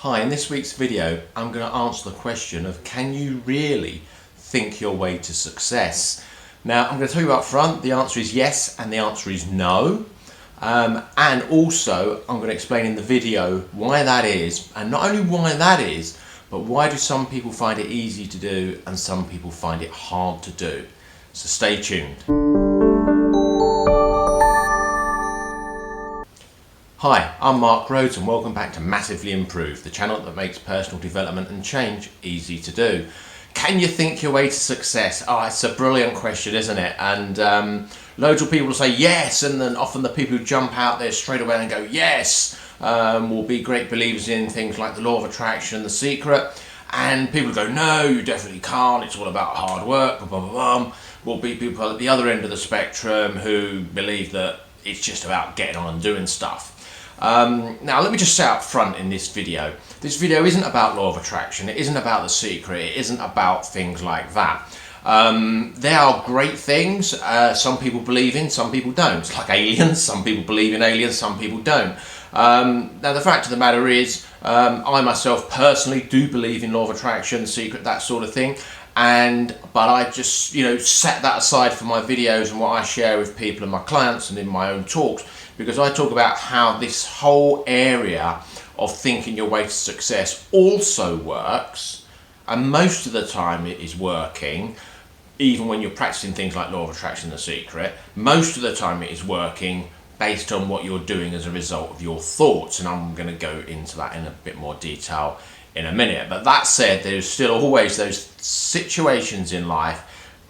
Hi, in this week's video I'm going to answer the question of can you really think your way to success? Now I'm going to tell you up front the answer is yes and the answer is no, and also I'm going to explain in the video why that is, and not only why that is, but why do some people find it easy to do and some people find it hard to do. So stay tuned. Hi, I'm Mark Rhodes and welcome back to Massively Improved, the channel that makes personal development and change easy to do. Can you think your way to success? Oh, it's a brilliant question, isn't it? And loads of people will say yes, and then often the people who jump out there straight away and go yes will be great believers in things like the law of attraction, The Secret, and people go no, you definitely can't, it's all about hard work, blah, blah, blah, blah. Will be people at the other end of the spectrum who believe that it's just about getting on and doing stuff. Now let me just say up front in this video isn't about law of attraction, it isn't about The Secret, it isn't about things like that. They are great things, some people believe in, some people don't. It's like aliens, some people believe in aliens, some people don't. Now the fact of the matter is, I myself personally do believe in law of attraction, The Secret, that sort of thing. But I just, set that aside for my videos and what I share with people and my clients and in my own talks, because I talk about how this whole area of thinking your way to success also works, and most of the time it is working, even when you're practicing things like law of attraction, The Secret, most of the time it is working based on what you're doing as a result of your thoughts, and I'm going to go into that in a bit more detail in a minute. But that said, there's still always those situations in life.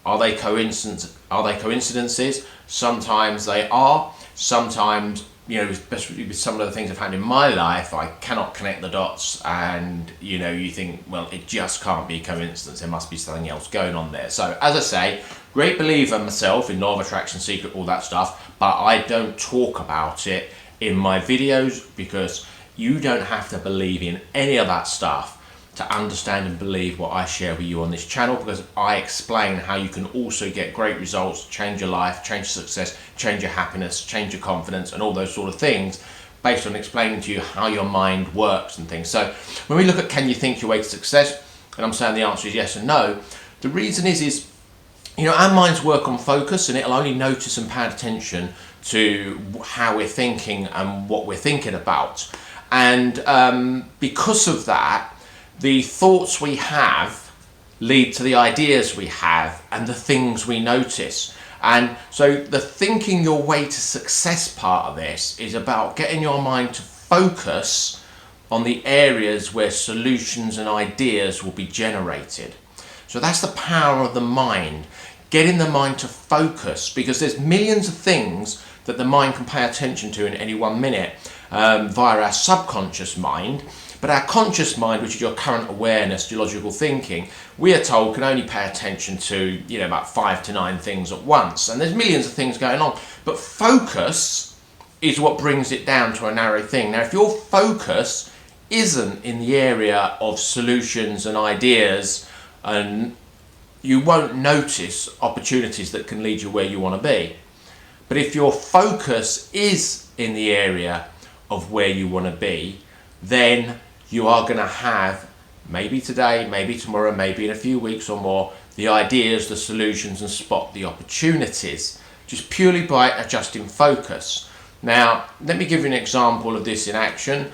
Are they coincidences? Sometimes they are. Sometimes, especially with some of the things I've had in my life, I cannot connect the dots, and you think, well, it just can't be coincidence, there must be something else going on there. So as I say, great believer myself in law of attraction, Secret, all that stuff, but I don't talk about it in my videos, because you don't have to believe in any of that stuff to understand and believe what I share with you on this channel, because I explain how you can also get great results, change your life, change your success, change your happiness, change your confidence, and all those sort of things based on explaining to you how your mind works and things. So when we look at can you think your way to success, and I'm saying the answer is yes and no, the reason is our minds work on focus, and it'll only notice and pay attention to how we're thinking and what we're thinking about. And because of that, the thoughts we have lead to the ideas we have and the things we notice. And so the thinking your way to success part of this is about getting your mind to focus on the areas where solutions and ideas will be generated. So that's the power of the mind, getting the mind to focus, because there's millions of things that the mind can pay attention to in any 1 minute via our subconscious mind. But our conscious mind, which is your current awareness, your logical thinking, we are told can only pay attention to about 5 to 9 things at once. And there's millions of things going on. But focus is what brings it down to a narrow thing. Now, if your focus isn't in the area of solutions and ideas, and you won't notice opportunities that can lead you where you want to be. But if your focus is in the area of where you want to be, then you are going to have, maybe today, maybe tomorrow, maybe in a few weeks or more, the ideas, the solutions, and spot the opportunities, just purely by adjusting focus. Now, let me give you an example of this in action.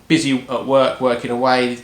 Busy at work, working away,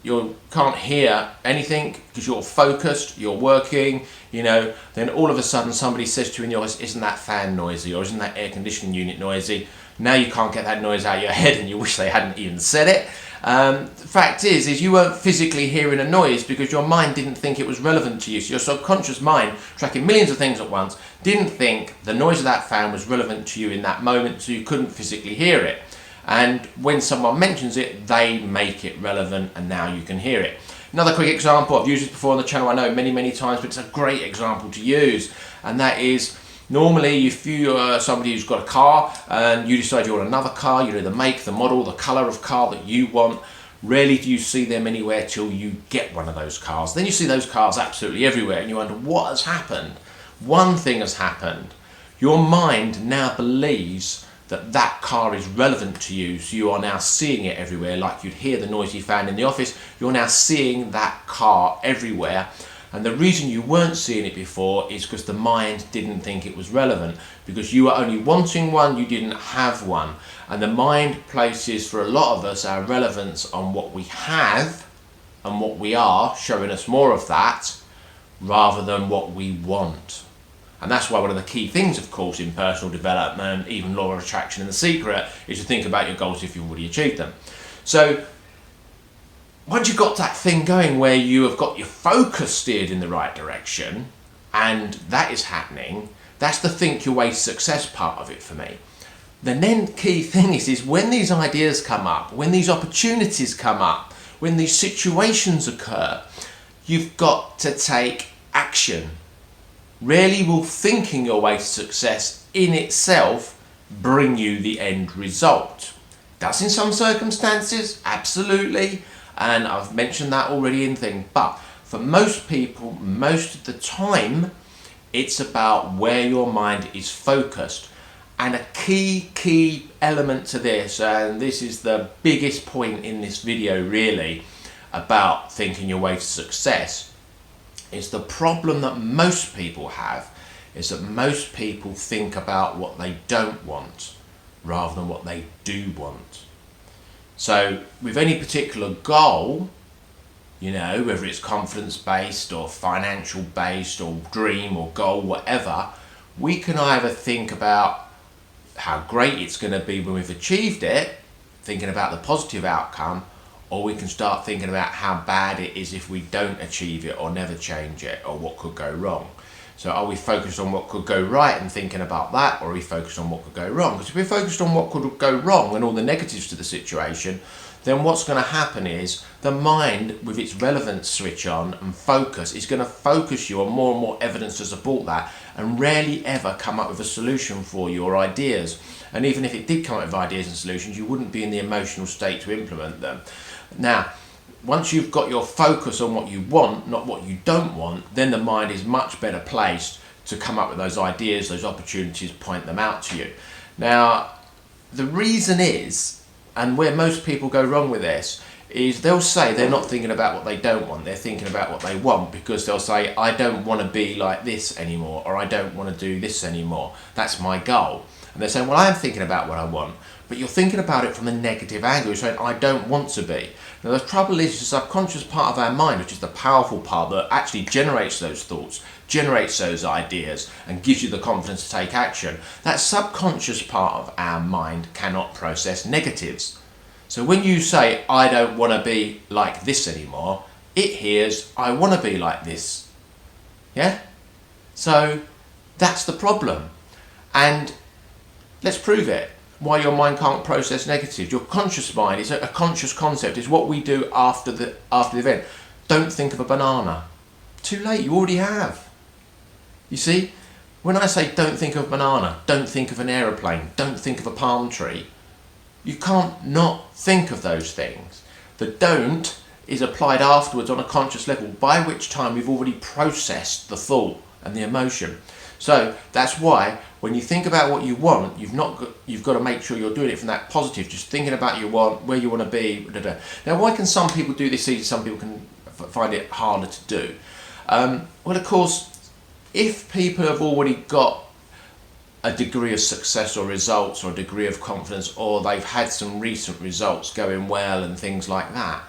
you can't hear anything because you're focused, you're working, then all of a sudden somebody says to you in your voice, isn't that fan noisy, or isn't that air conditioning unit noisy? Now you can't get that noise out of your head and you wish they hadn't even said it. The fact is you weren't physically hearing a noise because your mind didn't think it was relevant to you. So your subconscious mind, tracking millions of things at once, didn't think the noise of that fan was relevant to you in that moment, so you couldn't physically hear it. And when someone mentions it, they make it relevant, and now you can hear it. Another quick example, I've used this before on the channel, I know many times, but it's a great example to use, and that is, normally if you are somebody who's got a car and you decide you want another car, the make, the model, the colour of car that you want, rarely do you see them anywhere till you get one of those cars. Then you see those cars absolutely everywhere and you wonder what has happened. One thing has happened. Your mind now believes that car is relevant to you, so you are now seeing it everywhere. Like you'd hear the noisy fan in the office, you're now seeing that car everywhere. And the reason you weren't seeing it before is because the mind didn't think it was relevant, because you were only wanting one, you didn't have one. And the mind places, for a lot of us, our relevance on what we have and what we are, showing us more of that rather than what we want. And that's why one of the key things, of course, in personal development, even law of attraction and The Secret, is to think about your goals if you've already achieved them. So once you've got that thing going where you have got your focus steered in the right direction, and that is happening, that's the think your way to success part of it for me. The then key thing is when these ideas come up, when these opportunities come up, when these situations occur, you've got to take action. Rarely will thinking your way to success in itself bring you the end result. Does in some circumstances, absolutely, and I've mentioned that already in things, but for most people, most of the time, it's about where your mind is focused. And a key element to this, and this is the biggest point in this video really, about thinking your way to success, is the problem that most people have is that most people think about what they don't want rather than what they do want. So with any particular goal, whether it's confidence based or financial based or dream or goal, whatever, we can either think about how great it's going to be when we've achieved it, thinking about the positive outcome, or we can start thinking about how bad it is if we don't achieve it or never change it, or what could go wrong. So are we focused on what could go right and thinking about that, or are we focused on what could go wrong? Because if we're focused on what could go wrong and all the negatives to the situation, then what's going to happen is the mind, with its relevance switch on and focus, is going to focus you on more and more evidence to support that, and rarely ever come up with a solution for you or ideas. And even if it did come up with ideas and solutions, you wouldn't be in the emotional state to implement them. Now, once you've got your focus on what you want, not what you don't want, then the mind is much better placed to come up with those ideas, those opportunities, point them out to you. Now, the reason is, and where most people go wrong with this, is they'll say they're not thinking about what they don't want, they're thinking about what they want, because they'll say, I don't want to be like this anymore, or I don't want to do this anymore, that's my goal. And they're saying, well, I'm thinking about what I want, but you're thinking about it from the negative angle. You're saying, I don't want to be. Now, the trouble is the subconscious part of our mind, which is the powerful part that actually generates those thoughts, generates those ideas, and gives you the confidence to take action. That subconscious part of our mind cannot process negatives. So when you say, I don't want to be like this anymore, it hears, I want to be like this. Yeah? So that's the problem. And let's prove it. Why your mind can't process negatives. Your conscious mind is a conscious concept. It's what we do after the event. Don't think of a banana. Too late, you already have. You see, when I say don't think of a banana, don't think of an aeroplane, don't think of a palm tree, you can't not think of those things. The don't is applied afterwards on a conscious level, by which time we've already processed the thought and the emotion. So that's why when you think about what you want, you've got to make sure you're doing it from that positive, just thinking about you want, where you want to be. Now, why can some people do this easy, some people can find it harder to do? Well, of course, if people have already got a degree of success or results, or a degree of confidence, or they've had some recent results going well and things like that,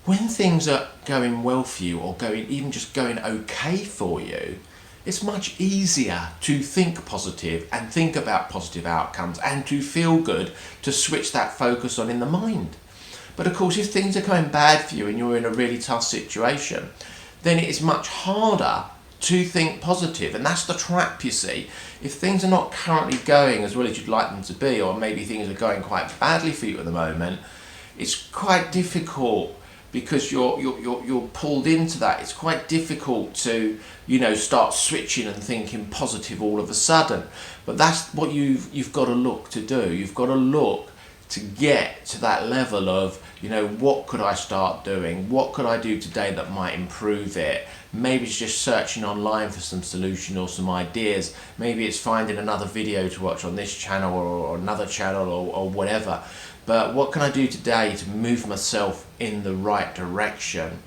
when things are going well for you, or even just going okay for you, it's much easier to think positive and think about positive outcomes and to feel good, to switch that focus on in the mind. But of course, if things are going bad for you and you're in a really tough situation, then it is much harder to think positive. And that's the trap, you see. If things are not currently going as well as you'd like them to be, or maybe things are going quite badly for you at the moment, it's quite difficult, because you're pulled into that. It's quite difficult to, start switching and thinking positive all of a sudden. But that's what you've got to look to do. You've got to look to get to that level of, you know, what could I start doing? What could I do today that might improve it? Maybe it's just searching online for some solution or some ideas. Maybe it's finding another video to watch on this channel or another channel or whatever. But what can I do today to move myself in the right direction?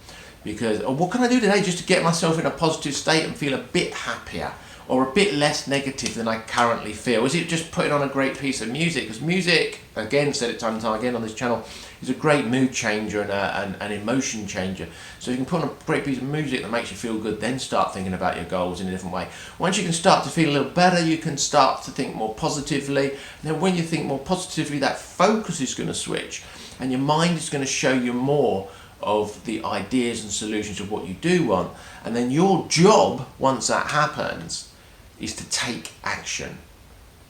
Because, or what can I do today just to get myself in a positive state and feel a bit happier or a bit less negative than I currently feel? Is it just putting on a great piece of music? Because music, again, said it time and time again on this channel, is a great mood changer and an emotion changer. So you can put on a great piece of music that makes you feel good, then start thinking about your goals in a different way. Once you can start to feel a little better, you can start to think more positively. And then when you think more positively, that focus is going to switch and your mind is going to show you more of the ideas and solutions of what you do want. And then your job, once that happens, is to take action.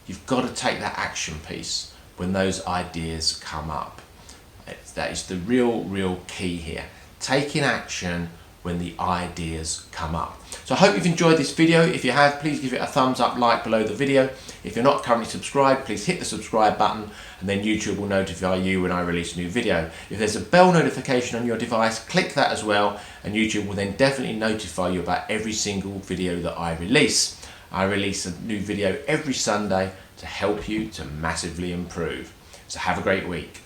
You've got to take that action piece when those ideas come up. That is the real key here. Taking action when the ideas come up. So I hope you've enjoyed this video. If you have, please give it a thumbs up, like below the video. If you're not currently subscribed, please hit the subscribe button and then YouTube will notify you when I release a new video. If there's a bell notification on your device, click that as well and YouTube will then definitely notify you about every single video that I release. I release a new video every Sunday to help you to massively improve. So have a great week.